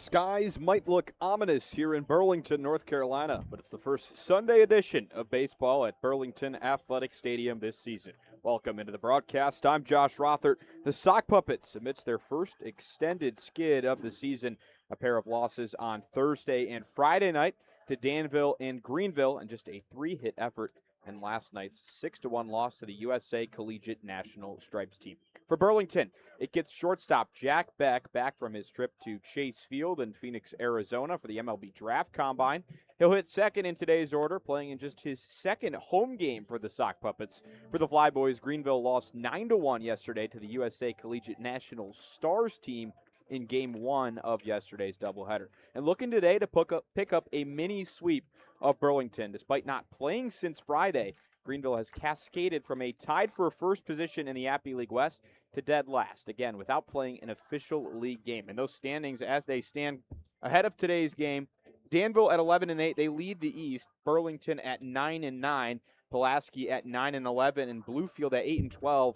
Skies might look ominous here in Burlington, North Carolina, but it's the first Sunday edition of baseball at Burlington Athletic Stadium this season. Welcome into the broadcast. I'm Josh Rothert. The Sock Puppets, amidst their first extended skid of the season, a pair of losses on Thursday and Friday night to Danville and Greeneville, and just a three-hit effort in last night's 6-1 loss to the USA Collegiate National Stripes team. For Burlington, it gets shortstop Jack Beck back from his trip to Chase Field in Phoenix, Arizona for the MLB Draft Combine. He'll hit second in today's order, playing in just his second home game for the Sock Puppets. For the Flyboys, Greeneville lost 9-1 yesterday to the USA Collegiate National Stars team in Game 1 of yesterday's doubleheader. And looking today to pick up a mini sweep of Burlington. Despite not playing since Friday, Greeneville has cascaded from a tied for first position in the Appy League West to dead last, again, without playing an official league game. And those standings, as they stand ahead of today's game, Danville at 11-8, they lead the East. Burlington at 9-9, Pulaski at 9-11, and Bluefield at 8-12.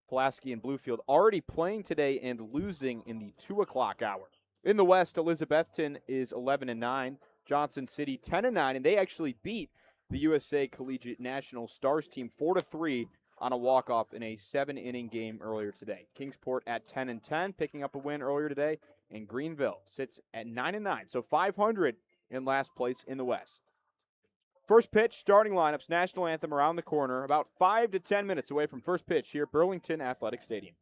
Pulaski and Bluefield already playing today and losing in the 2 o'clock hour. In the West, Elizabethton is 11-9, Johnson City 10-9, and they actually beat the USA Collegiate National Stars team 4-3 on a walk-off in a 7-inning game earlier today. Kingsport at 10-10, picking up a win earlier today, and Greeneville sits at 9-9, so 500 in last place in the West. First pitch, starting lineups, national anthem around the corner, about 5 to 10 minutes away from first pitch here at Burlington Athletic Stadium.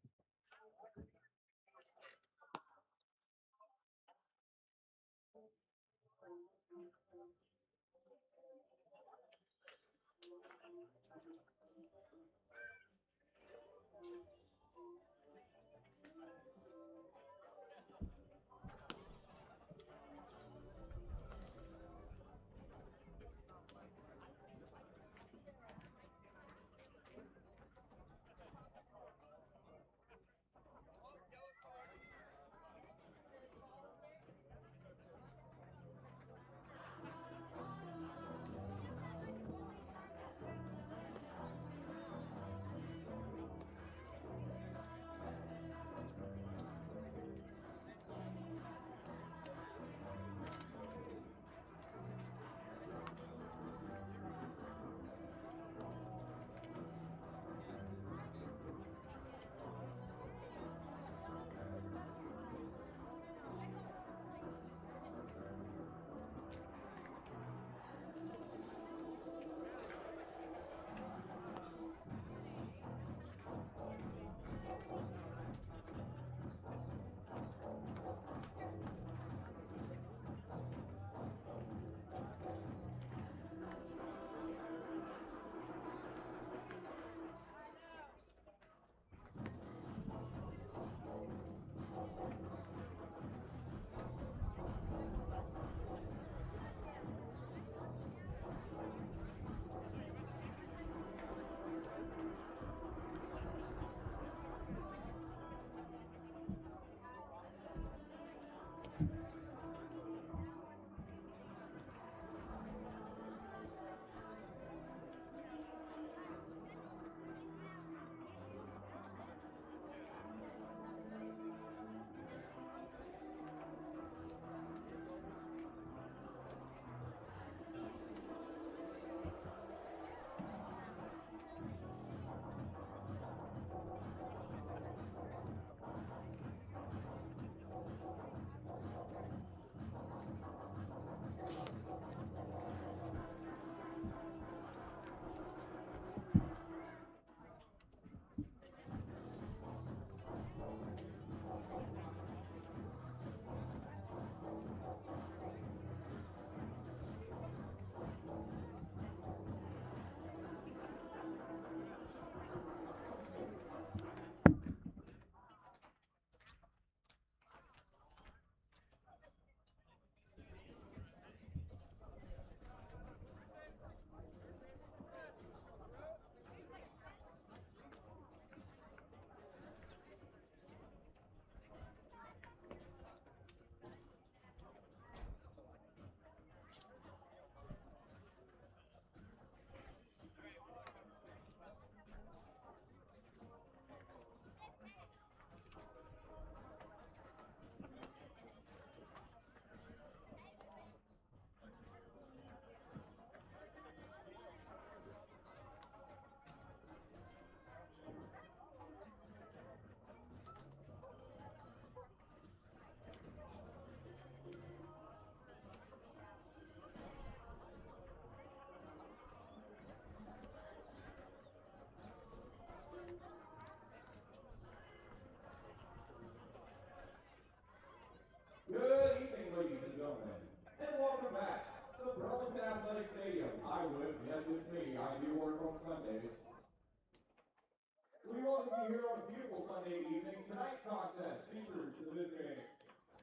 here on a beautiful Sunday evening. Tonight's contest features the visiting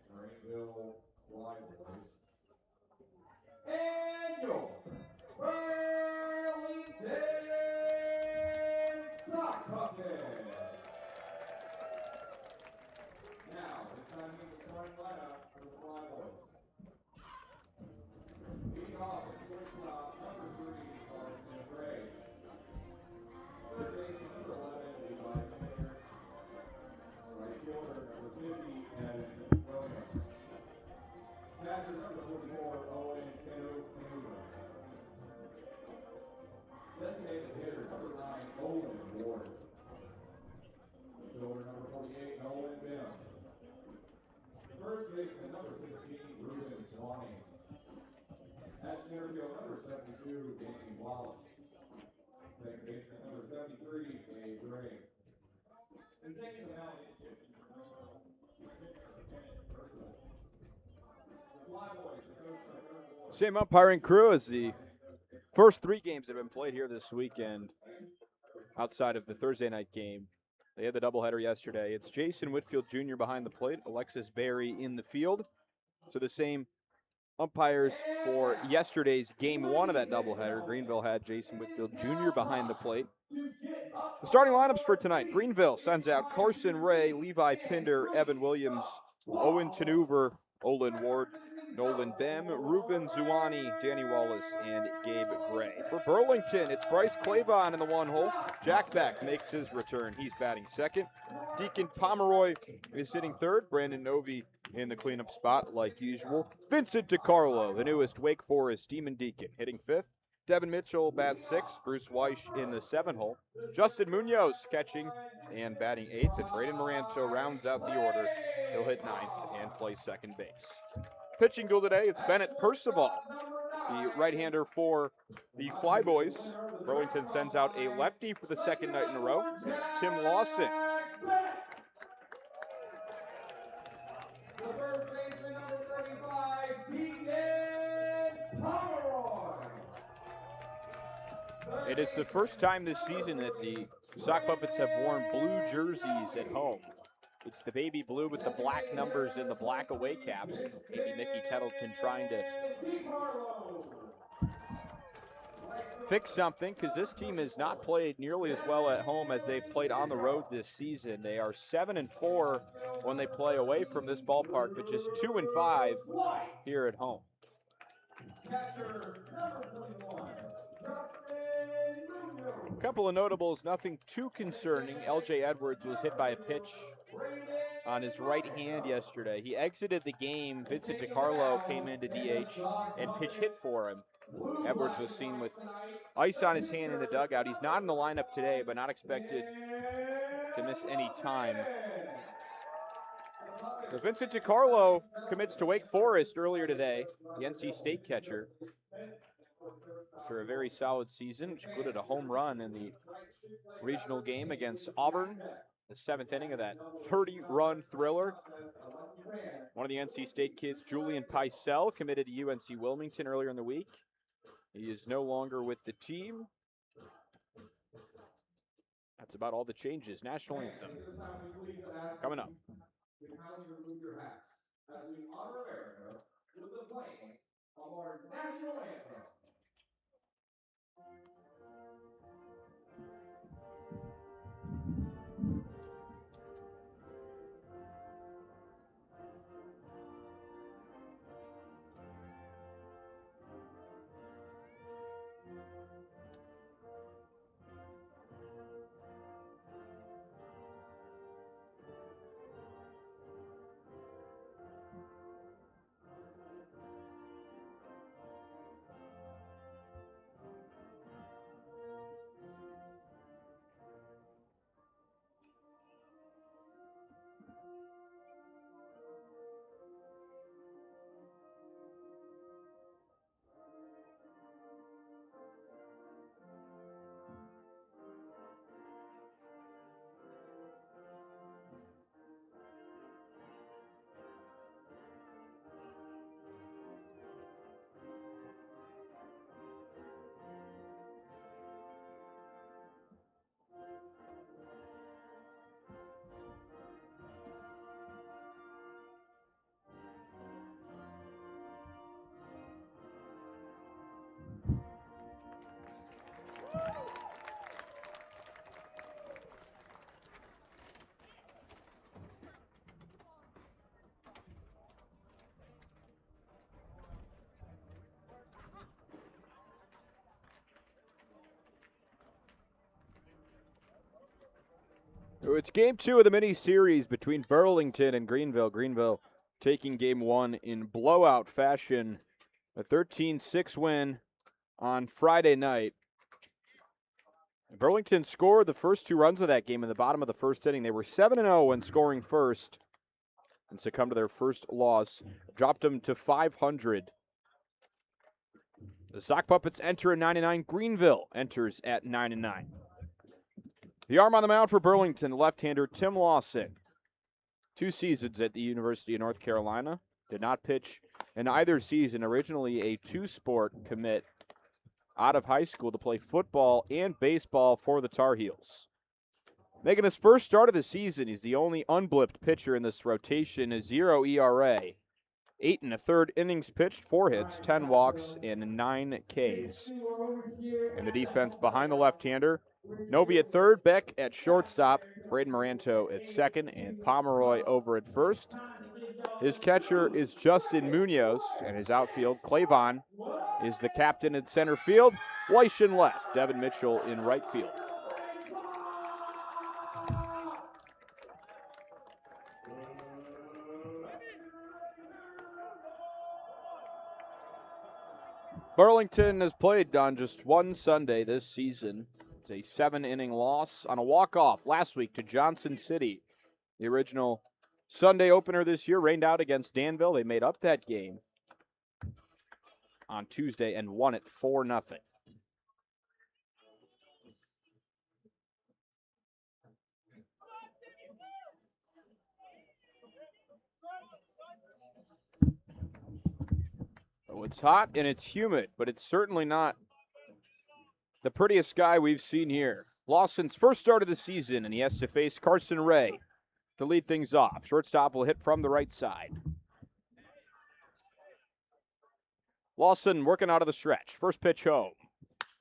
Greeneville Flyboys and your Burlington Sock Puppets. Now, it's time to meet the starting lineup for the Flyboys. Leading off at shortstop, number 3, Carson Gray. Third baseman, number 11, Levi Pinder. Right fielder, number 50, Evan Williams. Catcher, number 44, Owen Tanuba. Designated hitter, number 9, Olin Ward. Fielder, number 48, Nolan Bim. First baseman, number 16, Ruben Swanee. At center field, number 72, Danny Wallace. Second baseman, number 73, Dave Gray. And taking the mound, the Flyboys are coached by third. Same umpiring crew as the first 3 games that have been played here this weekend outside of the Thursday night game. They had the doubleheader yesterday. It's Jason Whitfield Jr. behind the plate, Alexis Berry in the field. So the same umpires for yesterday's game 1 of that doubleheader. Greeneville had Jason Whitfield Jr. behind the plate. The starting lineups for tonight. Greeneville sends out Carson Ray, Levi Pinder, Evan Williams, Owen Tanuver, Olin Ward, Nolan Bem, Ruben Zuani, Danny Wallace, and Gabe Gray. For Burlington, it's Bryce Clavon in the 1 hole. Jack Beck makes his return. He's batting second. Deacon Pomeroy is sitting third. Brandon Novi in the cleanup spot like usual. Vincent DiCarlo, the newest Wake Forest Demon Deacon, hitting fifth. Devin Mitchell bats sixth. Bruce Weish in the 7 hole. Justin Munoz catching and batting 8th. And Braden Moranto rounds out the order. He'll hit 9th and play second base. Pitching duel today, it's Bennett Percival, the right-hander for the Flyboys. Burlington sends out a lefty for the 2nd night in a row. It's Tim Lawson. The first baseman, number 35, Deacon Pomeroy. It is the first time this season that the Sock Puppets have worn blue jerseys at home. It's the baby blue with the black numbers and the black away caps. Maybe Mickey Tettleton trying to fix something, because this team has not played nearly as well at home as they've played on the road this season. They are 7-4 when they play away from this ballpark, but just 2-5 here at home. A couple of notables, nothing too concerning. LJ Edwards was hit by a pitch on his right hand yesterday. He exited the game. Vincent DiCarlo came into DH and pitch hit for him. Edwards was seen with ice on his hand in the dugout. He's not in the lineup today, but not expected to miss any time. So Vincent DiCarlo commits to Wake Forest earlier today, the NC State catcher, after a very solid season, which included a home run in the regional game against Auburn, the 7th inning of that 30-run thriller. One of the NC State kids, Julian Picel, committed to UNC Wilmington earlier in the week. He is no longer with the team. That's about all the changes. National anthem coming up. As we honor America with the playing of our national anthem. It's game 2 of the mini-series between Burlington and Greeneville. Greeneville taking game 1 in blowout fashion. A 13-6 win on Friday night. Burlington scored the first 2 runs of that game in the bottom of the first inning. They were 7-0 when scoring first and succumbed to their first loss. Dropped them to 500. The Sock Puppets enter at 9-9. Greeneville enters at 9-9. The arm on the mound for Burlington, the left-hander Tim Lawson. 2 seasons at the University of North Carolina. Did not pitch in either season. Originally a 2-sport commit out of high school to play football and baseball for the Tar Heels. Making his first start of the season, he's the only unblipped pitcher in this rotation, a 0 ERA. 8 1/3 innings pitched, 4 hits, 10 walks, and 9 Ks. And the defense behind the left-hander, Novi at third, Beck at shortstop, Braden Moranto at second, and Pomeroy over at first. His catcher is Justin Munoz, and his outfield, Clavon, is the captain in center field. Weish in left, Devin Mitchell in right field. Burlington has played on just one Sunday this season. It's a 7-inning loss on a walk-off last week to Johnson City. The original Sunday opener this year rained out against Danville. They made up that game on Tuesday and won it 4-0. Oh, it's hot and it's humid, but it's certainly not the prettiest sky we've seen here. Lawson's first start of the season, and he has to face Carson Ray to lead things off. Shortstop will hit from the right side. Lawson working out of the stretch. First pitch home.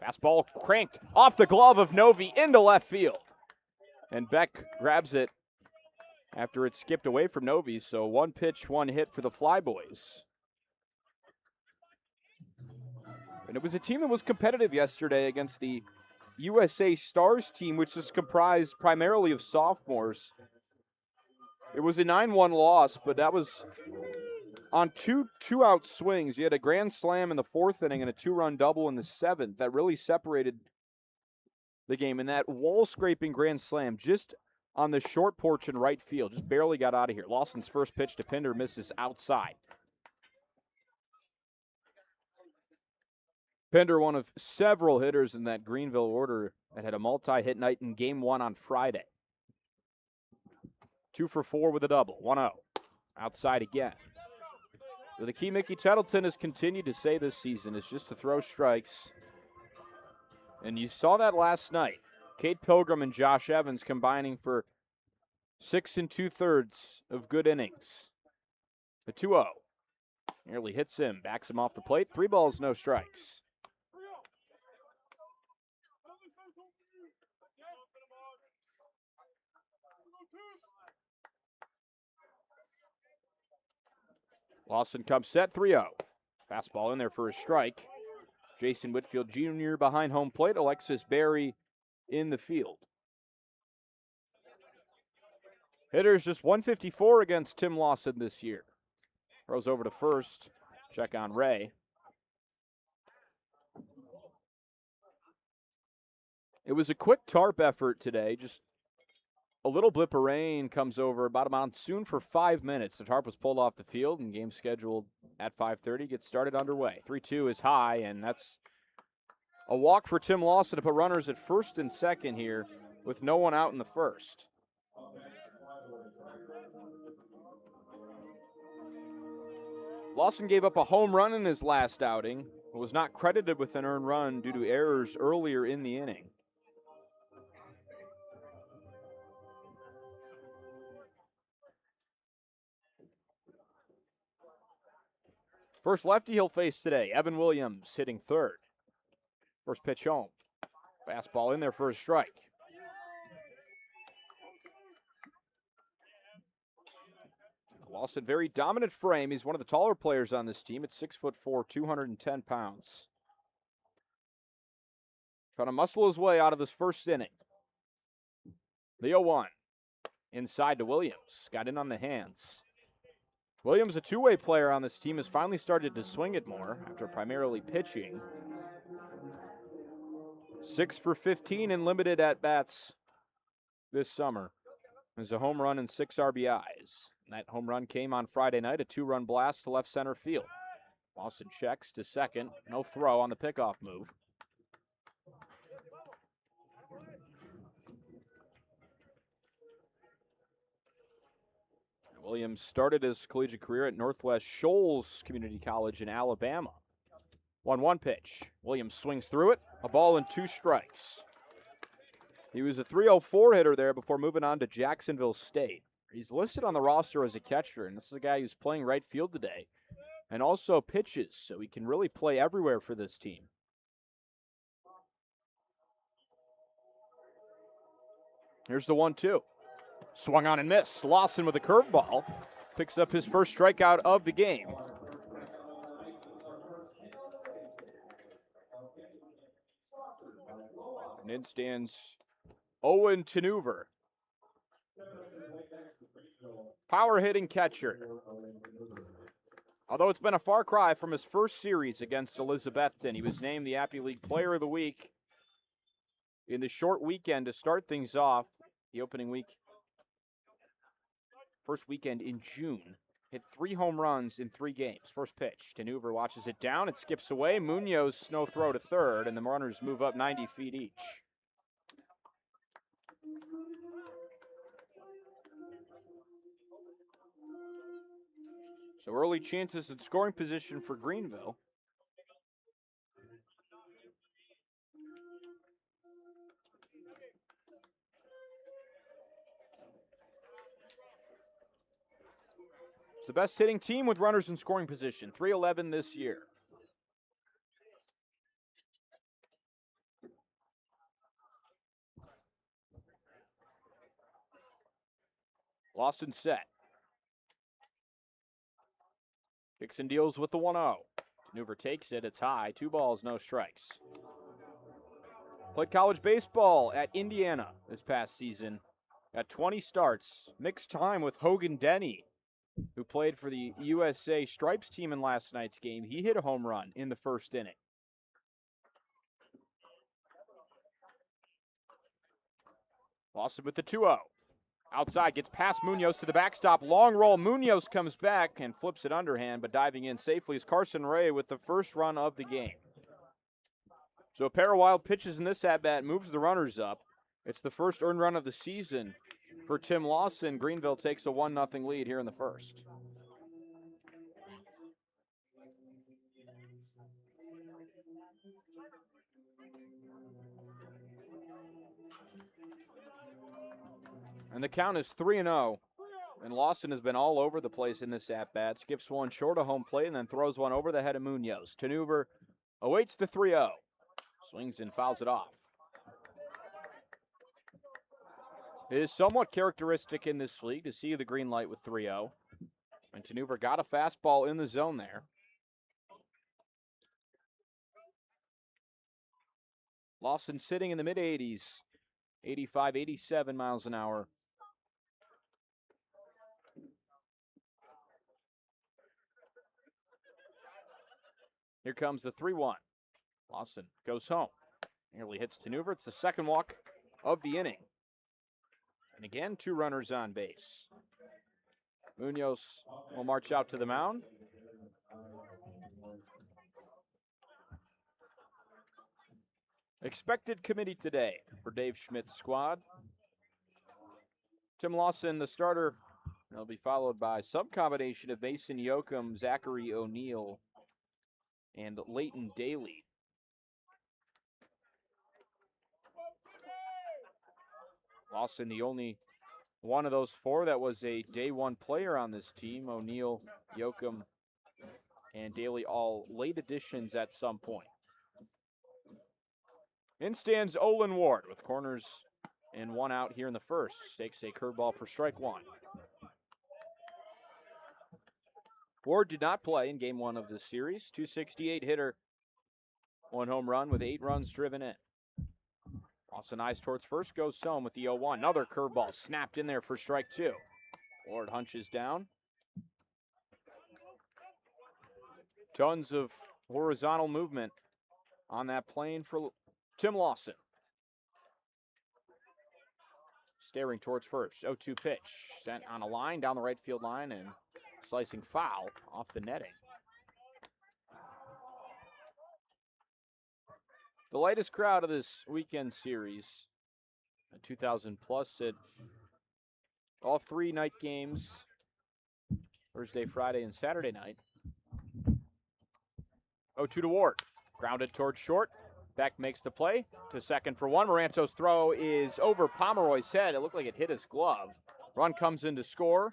Fastball cranked off the glove of Novi into left field. And Beck grabs it after it skipped away from Novi, so 1 pitch, 1 hit for the Flyboys. And it was a team that was competitive yesterday against the USA Stars team, which is comprised primarily of sophomores. It was a 9-1 loss, but that was on two-out swings. You had a grand slam in the 4th inning and a 2-run double in the 7th. That really separated the game. And that wall-scraping grand slam just on the short porch in right field, just barely got out of here. Lawson's first pitch to Pinder misses outside. Pinder, one of several hitters in that Greeneville order that had a multi-hit night in Game 1 on Friday. 2 for 4 with a double, 1-0. Outside again. So the key Mickey Tettleton has continued to say this season is just to throw strikes. And you saw that last night. Cade Pilgrim and Josh Evans combining for 6 2/3 of good innings. The 2-0. Nearly hits him, backs him off the plate. 3 balls, no strikes. Lawson comes set, 3-0. Fastball in there for a strike. Jason Whitfield Jr. behind home plate. Alexis Berry in the field. Hitters just 154 against Tim Lawson this year. Throws over to first. Check on Ray. It was a quick tarp effort today. Just a little blip of rain comes over about a monsoon for 5 minutes. The tarp was pulled off the field and game scheduled at 5:30 gets started underway. 3-2 is high, and that's a walk for Tim Lawson to put runners at first and second here with no one out in the first. Lawson gave up a home run in his last outing, but was not credited with an earned run due to errors earlier in the inning. First lefty he'll face today, Evan Williams hitting third. First pitch home. Fastball in there for a strike. Lawson, very dominant frame. He's one of the taller players on this team at 6'4", 210 pounds. Trying to muscle his way out of this first inning. The 0-1. Inside to Williams. Got in on the hands. Williams, a two-way player on this team, has finally started to swing it more after primarily pitching. 6 for 15 in limited at-bats this summer. There's a home run and 6 RBIs. And that home run came on Friday night, a 2-run blast to left center field. Lawson checks to second. No throw on the pickoff move. Williams started his collegiate career at Northwest Shoals Community College in Alabama. 1-1 pitch. Williams swings through it. A ball and 2 strikes. He was a .304 hitter there before moving on to Jacksonville State. He's listed on the roster as a catcher, and this is a guy who's playing right field today and also pitches, so he can really play everywhere for this team. Here's the 1-2. Swung on and missed. Lawson with a curveball. Picks up his first strikeout of the game. And in stands Owen Tenuver. Power hitting catcher. Although it's been a far cry from his first series against Elizabethton, he was named the Appy League Player of the Week in the short weekend to start things off. The opening week, first weekend in June. Hit 3 home runs in 3 games. First pitch. Tenuver watches it down. It skips away. Munoz no throw to third, and the runners move up 90 feet each. So early chances at scoring position for Greeneville. It's the best hitting team with runners in scoring position. 311 this year. Lawson set. Dixon deals with the 1-0. Tenuver takes it. It's high. 2 balls, no strikes. Played college baseball at Indiana this past season. Got 20 starts. Mixed time with Hogan Denny, who played for the USA Stripes team in last night's game. He hit a home run in the first inning. Lawson with the 2-0. Outside, gets past Munoz to the backstop. Long roll. Munoz comes back and flips it underhand, but diving in safely is Carson Ray with the first run of the game. So a pair of wild pitches in this at-bat moves the runners up. It's the first earned run of the season for Tim Lawson. Greeneville takes a 1-0 lead here in the first. And the count is 3-0. And Lawson has been all over the place in this at-bat. Skips one short of home plate and then throws one over the head of Munoz. Tenuver awaits the 3-0. Swings and fouls it off. It is somewhat characteristic in this league to see the green light with 3-0. And Tenuver got a fastball in the zone there. Lawson sitting in the mid-80s. 85, 87 miles an hour. Here comes the 3-1. Lawson goes home. Nearly hits Tenuver. It's the second walk of the inning. And again, 2 runners on base. Munoz will march out to the mound. Expected committee today for Dave Schmidt's squad. Tim Lawson, the starter. He'll be followed by some combination of Mason Yoakum, Zachary O'Neill, and Leighton Daly. Lawson, the only one of those 4 that was a day 1 player on this team. O'Neill, Yoakum, and Daly all late additions at some point. In stands Olin Ward with corners and 1 out here in the first. Takes a curveball for strike 1. Ward did not play in game 1 of this series. .268 hitter, 1 home run with 8 runs driven in. Lawson eyes towards first, goes home with the 0-1. Another curveball snapped in there for strike 2. Ward hunches down. Tons of horizontal movement on that plane for Tim Lawson. Staring towards first. 0-2 pitch. Sent on a line down the right field line and slicing foul off the netting. The lightest crowd of this weekend series, 2,000 plus at all 3 night games, Thursday, Friday, and Saturday night. 0-2 to Ward. Grounded towards short. Beck makes the play to second for 1. Moranto's throw is over Pomeroy's head. It looked like it hit his glove. Run comes in to score,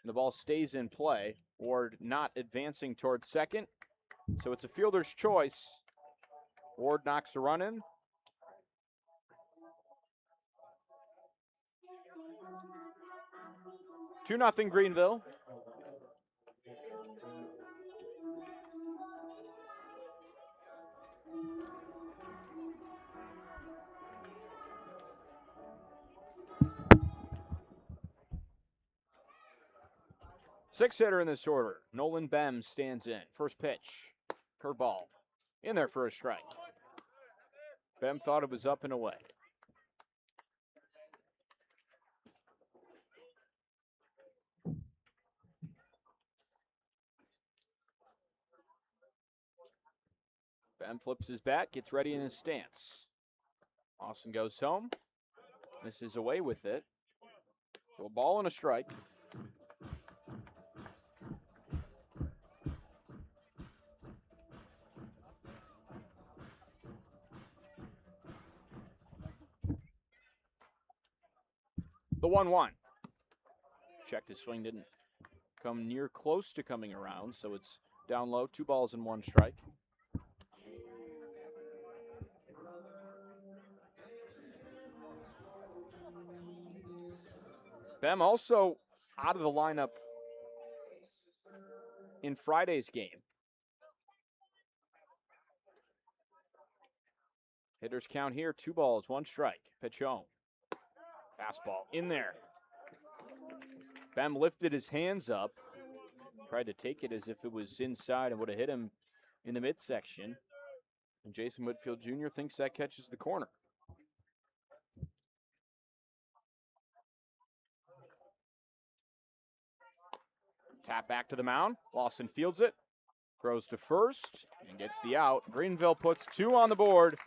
and the ball stays in play. Ward not advancing towards second, so it's a fielder's choice. Ward knocks a run in. Two 0 Greeneville. Six hitter in this order. Nolan Bem stands in. First pitch. Curveball. In there for a strike. Bem thought it was up and away. Bem flips his bat, gets ready in his stance. Lawson goes home. Misses away with it. So a ball and a strike. The 1-1. Checked his swing, didn't come near close to coming around, so it's down low, 2 balls and 1 strike. Bem also out of the lineup in Friday's game. Hitters count here, 2 balls, 1 strike. Pitch home. Fastball in there. Bem lifted his hands up, tried to take it as if it was inside and would have hit him in the midsection. And Jason Whitfield Jr. thinks that catches the corner. Tap back to the mound. Lawson fields it, throws to first, and gets the out. Greeneville puts 2 on the board.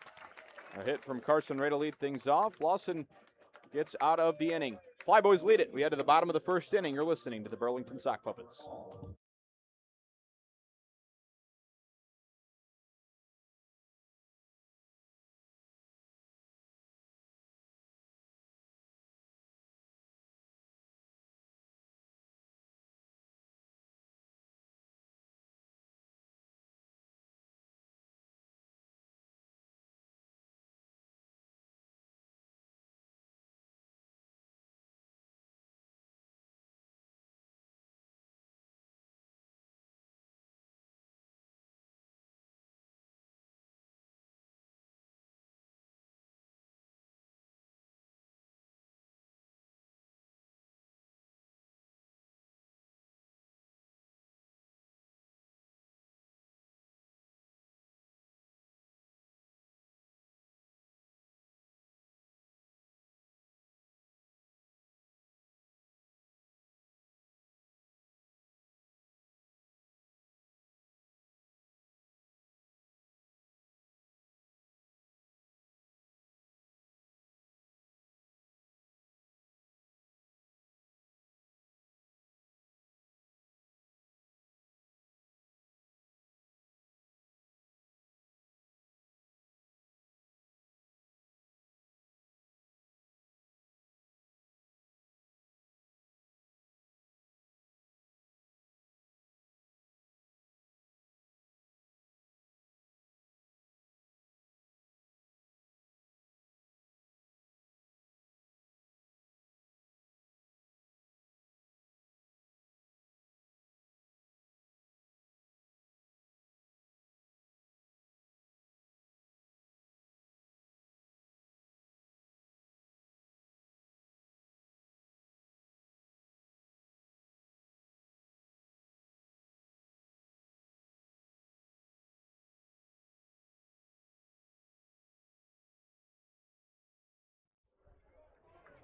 A hit from Carson Ray to lead things off. Lawson gets out of the inning. Flyboys lead it. We head to the bottom of the first inning. You're listening to the Burlington Sock Puppets.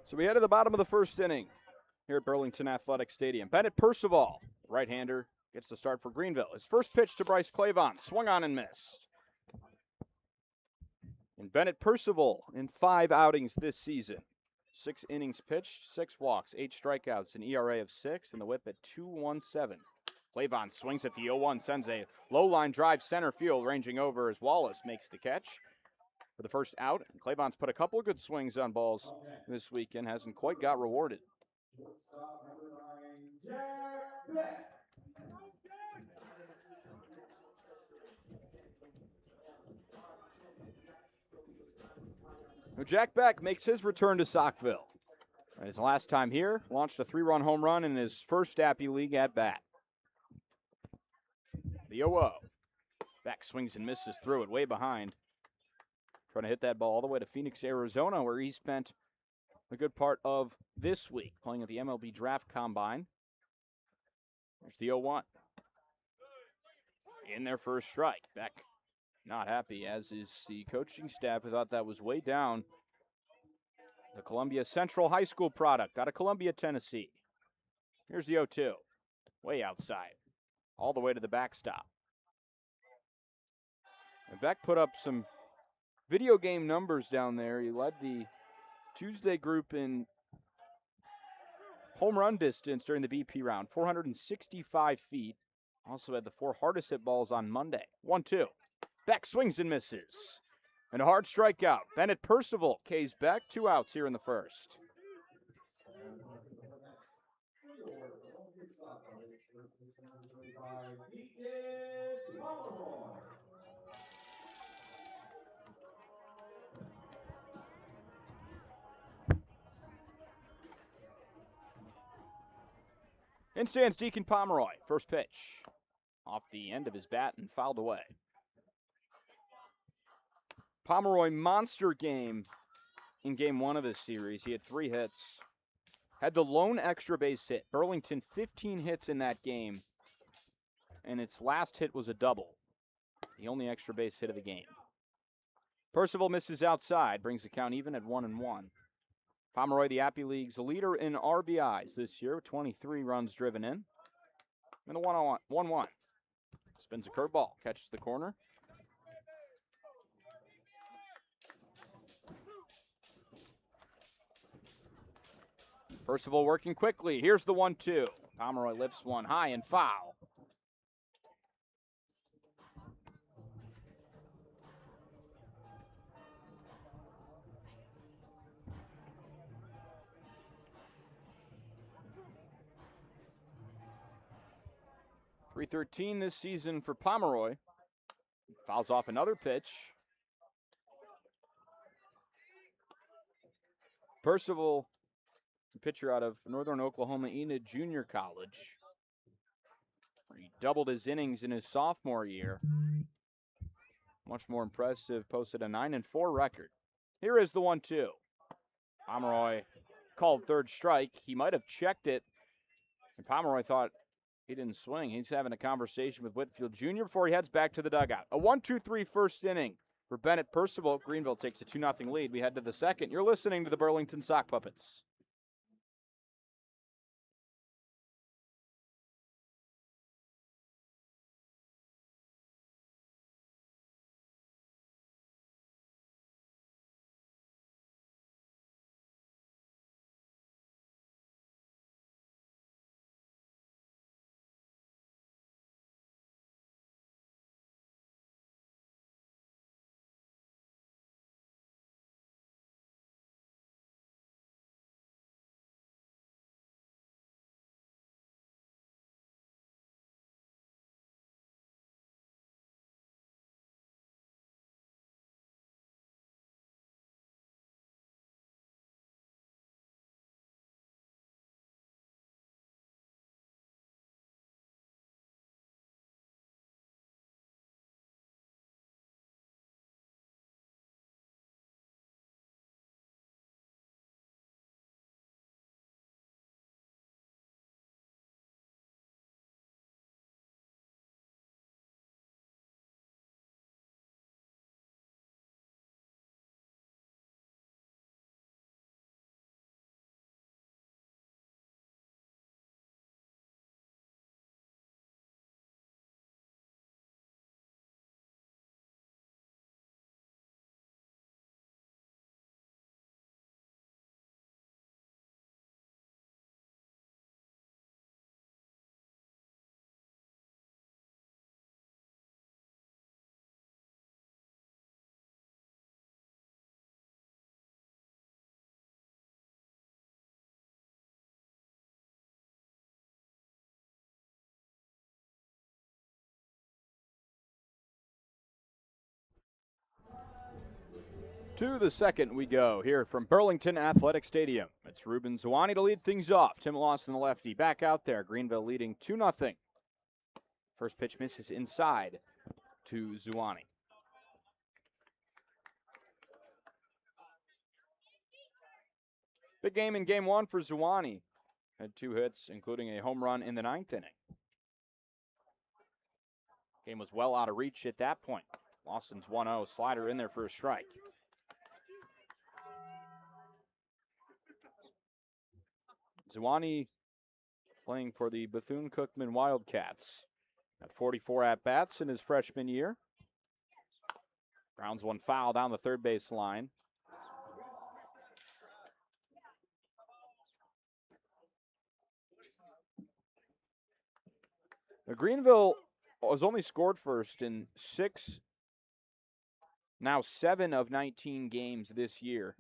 So we head to the bottom of the first inning here at Burlington Athletic Stadium. Bennett Percival, right-hander, gets the start for Greeneville. His first pitch to Bryce Clavon, swung on and missed. And Bennett Percival in 5 outings this season. 6 innings pitched, 6 walks, 8 strikeouts, an ERA of 6, and the whip at 2.17. Clavon swings at the 0-1, sends a low line drive center field, ranging over as Wallace makes the catch for the first out. Clavon's put a couple of good swings on balls this weekend, hasn't quite got rewarded. Shortstop number 9, Jack Beck. Now Jack Beck makes his return to Saukville. His last time here, launched a 3-run home run in his first Appy League at bat. The 0-0. Beck swings and misses through it, way behind. Trying to hit that ball all the way to Phoenix, Arizona, where he spent a good part of this week playing at the MLB Draft Combine. There's the 0-1. In their first strike. Beck not happy, as is the coaching staff, who thought that was way down. The Columbia Central High School product out of Columbia, Tennessee. Here's the 0-2. Way outside. All the way to the backstop. And Beck put up some video game numbers down there. He led the Tuesday group in home run distance during the BP round, 465 feet. Also had the 4 hardest hit balls on Monday. 1-2. Beck swings and misses. And a hard strikeout. Bennett Percival K's Beck. 2 outs here in the first. In stands Deacon Pomeroy. First pitch. Off the end of his bat and fouled away. Pomeroy monster game in game 1 of this series. He had 3 hits. Had the lone extra base hit. Burlington 15 hits in that game. And its last hit was a double. The only extra base hit of the game. Percival misses outside. Brings the count even at 1-1. Pomeroy, the Appy League's leader in RBIs this year, 23 runs driven in. And the 1-1. Spins a curveball, catches the corner. Percival working quickly. Here's the 1-2. Pomeroy lifts one high and foul. .313 this season for Pomeroy. Fouls off another pitch. Percival, a pitcher out of Northern Oklahoma Enid Junior College. He doubled his innings in his sophomore year. Much more impressive, posted a 9-4 record. Here is the 1-2. Pomeroy called third strike. He might have checked it, and Pomeroy thought he didn't swing. He's having a conversation with Whitfield Jr. before he heads back to the dugout. A 1-2-3 first inning for Bennett Percival. Greeneville takes a 2-0 lead. We head to the second. You're listening to the Burlington Sock Puppets. To the second we go here from Burlington Athletic Stadium. It's Ruben Zawani to lead things off. Tim Lawson, the lefty, back out there. Greeneville leading 2-0. First pitch misses inside to Zawani. Big game in game one for Zawani. Had 2 hits, including a home run in the 9th inning. Game was well out of reach at that point. Lawson's 1-0, slider in there for a strike. Zawani playing for the Bethune-Cookman Wildcats. Got 44 at-bats in his freshman year. Grounds one foul down the third base line. Greeneville has only scored first in 7 of 19 games this year.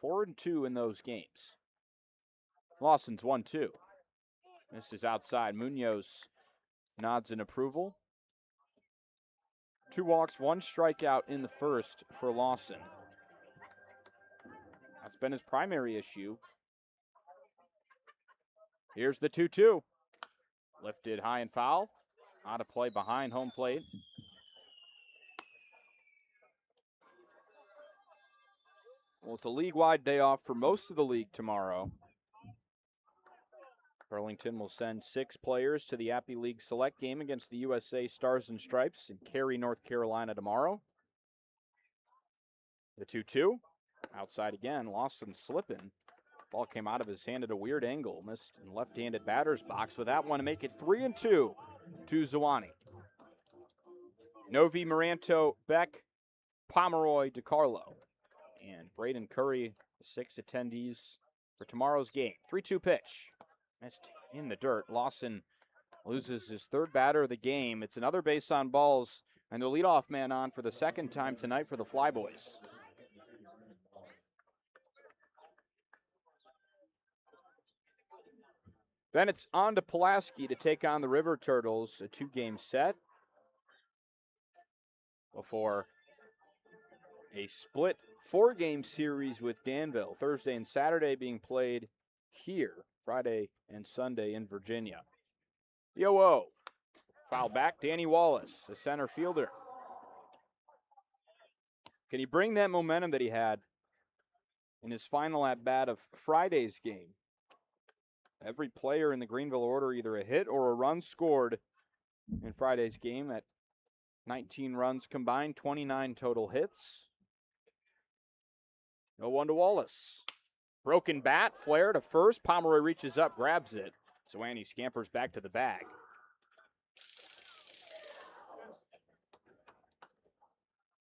4-2 in those games. Lawson's 1-2. This is outside. Munoz nods in approval. 2 walks, 1 strikeout in the first for Lawson. That's been his primary issue. Here's the 2-2. Lifted high and foul. Out of play behind home plate. Well, it's a league-wide day off for most of the league tomorrow. Burlington will send 6 players to the Appy League Select game against the USA Stars and Stripes in Cary, North Carolina tomorrow. The 2-2. Outside again. Lawson slipping. Ball came out of his hand at a weird angle. Missed in left-handed batter's box with that one to make it 3-2 to Zawani. Novi, Maranto, Beck, Pomeroy, DeCarlo. And Braden Curry, the 6 attendees for tomorrow's game. 3-2 pitch. Missed in the dirt. Lawson loses his 3rd batter of the game. It's another base on balls, and the leadoff man on for the 2nd time tonight for the Flyboys. Then it's on to Pulaski to take on the River Turtles, a 2-game set before a split 4-game series with Danville, Thursday and Saturday being played here, Friday and Sunday in Virginia. Yo-oh. Foul back, Danny Wallace, the center fielder. Can he bring that momentum that he had in his final at-bat of Friday's game? Every player in the Greeneville order either a hit or a run scored in Friday's game. At 19 runs combined, 29 total hits. 0-1 to Wallace. Broken bat, flare to first. Pomeroy reaches up, grabs it. Zawani scampers back to the bag.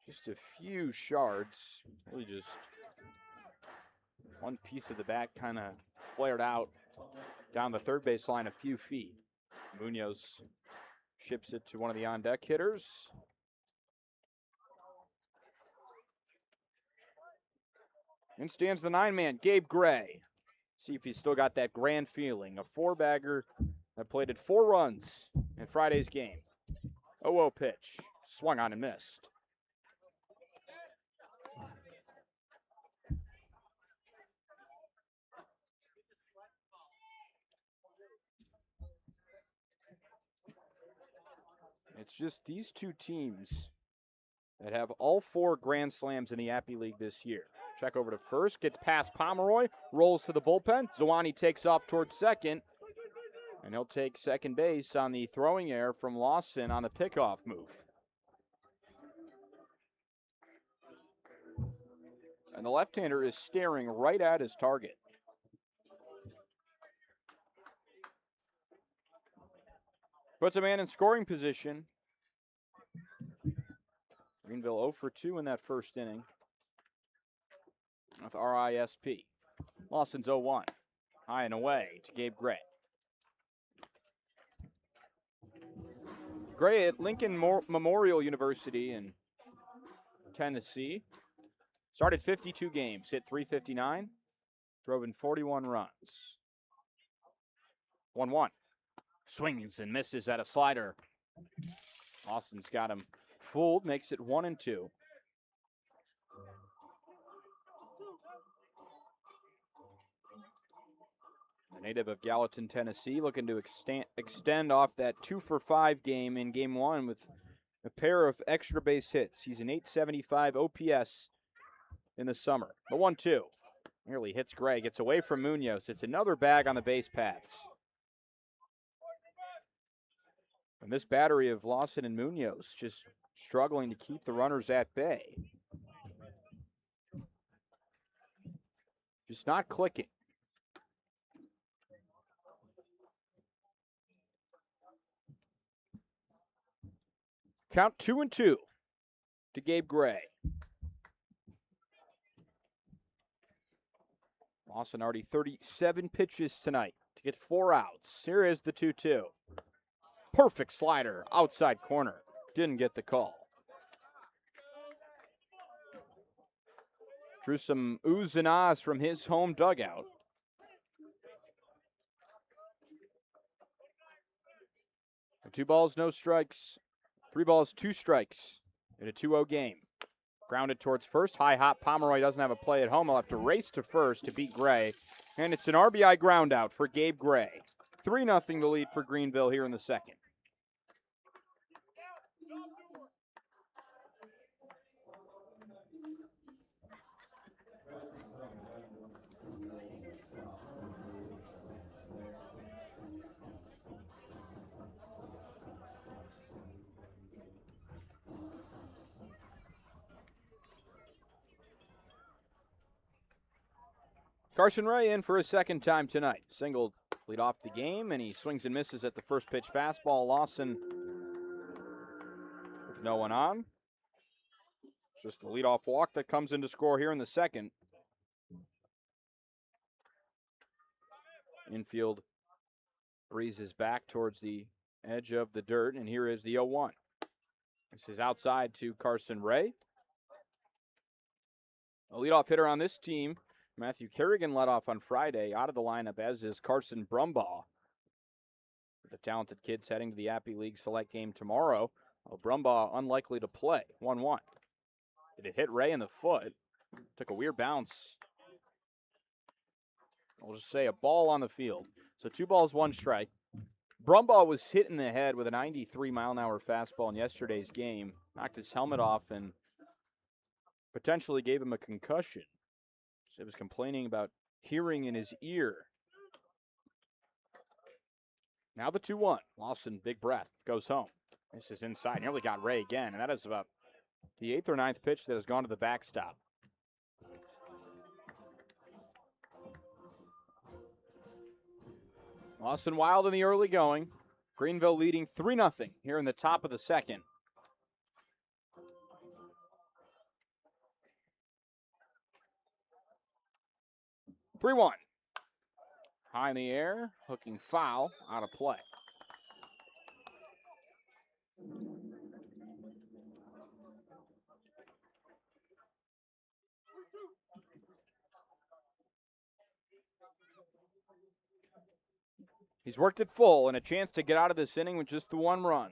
Just a few shards. Really just one piece of the bat kind of flared out down the third base line a few feet. Munoz ships it to one of the on-deck hitters. In stands the 9-man, Gabe Gray. See if he's still got that grand feeling. A 4-bagger that plated 4 runs in Friday's game. 0-0 pitch. Swung on and missed. It's just these 2 teams that have all 4 Grand Slams in the Appy League this year. Check over to first, gets past Pomeroy, rolls to the bullpen. Zawani takes off towards second, and he'll take second base on the throwing error from Lawson on the pickoff move. And the left-hander is staring right at his target. Puts a man in scoring position. Greeneville 0 for 2 in that first inning with RISP. Lawson's 0-1. High and away to Gabe Gray. Gray at Lincoln Memorial University in Tennessee. Started 52 games, hit .359, drove in 41 runs. 1-1. Swings and misses at a slider. Austin's got him fooled, makes it 1-2. A native of Gallatin, Tennessee, looking to extend off that 2-for-5 game in Game 1 with a pair of extra base hits. He's an .875 OPS in the summer. The 1-2. Nearly hits Gray. Gets away from Munoz. It's another bag on the base paths. And this battery of Lawson and Munoz just struggling to keep the runners at bay. Just not clicking. Count 2-2 to Gabe Gray. Lawson already 37 pitches tonight to get 4 outs. Here is the 2-2. Perfect slider, outside corner. Didn't get the call. Drew some oohs and ahs from his home dugout. And 2 balls, no strikes. 3 balls, 2 strikes in a 2-0 game. Grounded towards first. High hop. Pomeroy doesn't have a play at home. He'll have to race to first to beat Gray. And it's an RBI ground out for Gabe Gray. 3-0 the lead for Greeneville here in the second. Carson Ray in for a second time tonight. Single lead off the game, and he swings and misses at the first pitch fastball. Lawson with no one on. Just the leadoff walk that comes in to score here in the second. Infield breezes back towards the edge of the dirt, and here is the 0-1. This is outside to Carson Ray. A leadoff hitter on this team, Matthew Kerrigan, led off on Friday, out of the lineup, as is Carson Brumbaugh. The talented kids heading to the Appy League Select game tomorrow. Brumbaugh unlikely to play. 1-1. It hit Ray in the foot. Took a weird bounce. I'll just say a ball on the field. So 2 balls, 1 strike. Brumbaugh was hit in the head with a 93-mile-an-hour fastball in yesterday's game. Knocked his helmet off and potentially gave him a concussion. So he was complaining about hearing in his ear. Now the 2-1. Lawson, big breath, goes home. This is inside. Nearly got Ray again, and that is about the 8th or 9th pitch that has gone to the backstop. Lawson wild in the early going. Greeneville leading 3-0 here in the top of the second. (3-1). High in the air, hooking foul, out of play. He's worked it full and a chance to get out of this inning with just the 1 run.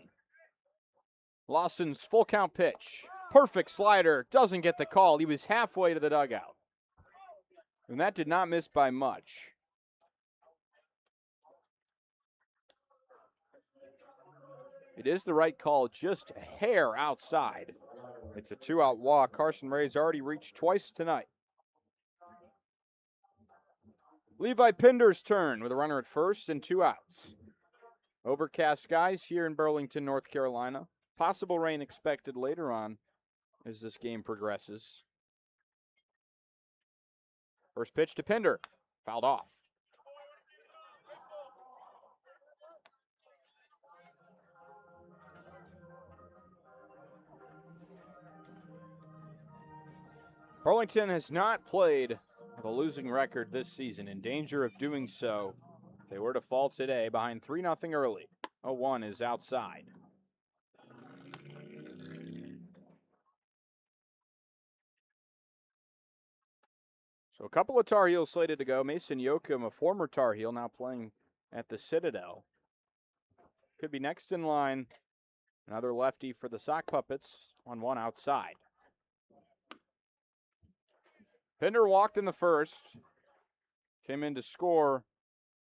Lawson's full count pitch. Perfect slider, doesn't get the call. He was halfway to the dugout. And that did not miss by much. It is the right call, just a hair outside. It's a 2-out walk. Carson Ray's already reached twice tonight. Levi Pinder's turn with a runner at first and 2 outs. Overcast skies here in Burlington, North Carolina. Possible rain expected later on as this game progresses. First pitch to Pinder. Fouled off. Burlington has not played with a losing record this season, in danger of doing so if they were to fall today behind 3-0 early. 0-1 is outside. So a couple of Tar Heels slated to go. Mason Yoakum, a former Tar Heel, now playing at the Citadel. Could be next in line. Another lefty for the Sock Puppets. 1-1 outside. Pinder walked in the first. Came in to score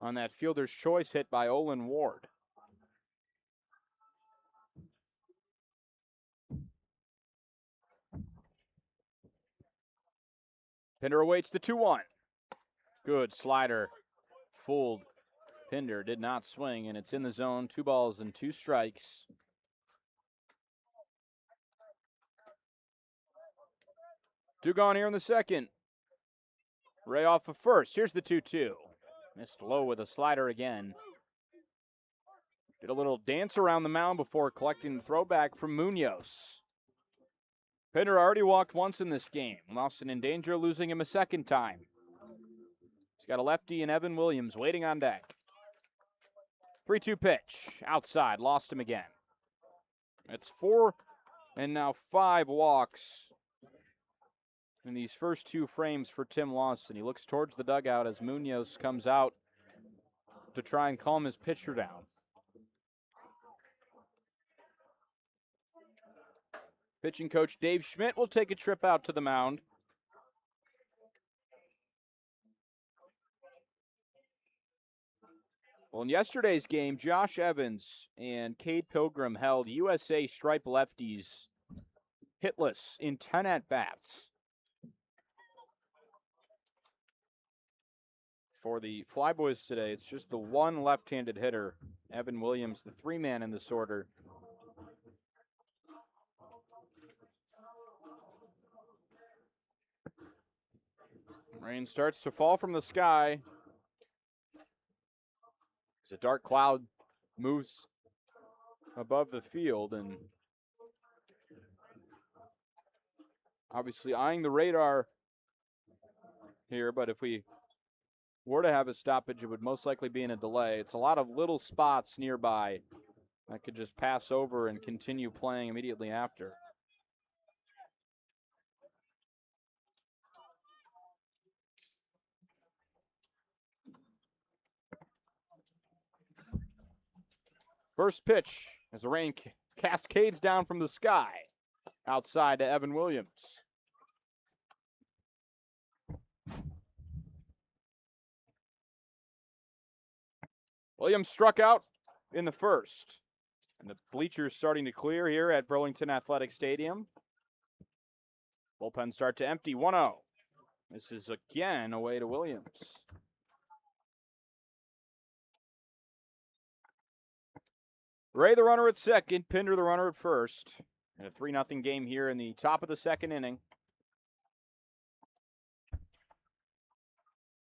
on that fielder's choice hit by Olin Ward. Pinder awaits the 2-1. Good slider. Fooled. Pinder did not swing, and it's in the zone. 2 balls and 2 strikes. Two gone here in the second. Ray off of first. Here's the 2-2. Missed low with a slider again. Did a little dance around the mound before collecting the throwback from Munoz. Pinder already walked once in this game. Lawson in danger of losing him a second time. He's got a lefty and Evan Williams waiting on deck. 3-2 pitch. Outside. Lost him again. It's 4 and now 5 walks in these first 2 frames for Tim Lawson. He looks towards the dugout as Munoz comes out to try and calm his pitcher down. Pitching coach Dave Schmidt will take a trip out to the mound. Well, in yesterday's game, Josh Evans and Cade Pilgrim held USA Stripe lefties hitless in 10 at-bats. For the Flyboys today, it's just the one left-handed hitter, Evan Williams, the 3-man in this order. Rain starts to fall from the sky as a dark cloud moves above the field, and obviously eyeing the radar here, but if we were to have a stoppage, it would most likely be in a delay. It's a lot of little spots nearby that could just pass over and continue playing immediately after. First pitch as the rain cascades down from the sky. Outside to Evan Williams. Williams struck out in the first. And the bleachers starting to clear here at Burlington Athletic Stadium. Bullpen start to empty. 1-0. This is again away to Williams. Ray the runner at second, Pinder the runner at first. And a 3-0 game here in the top of the second inning.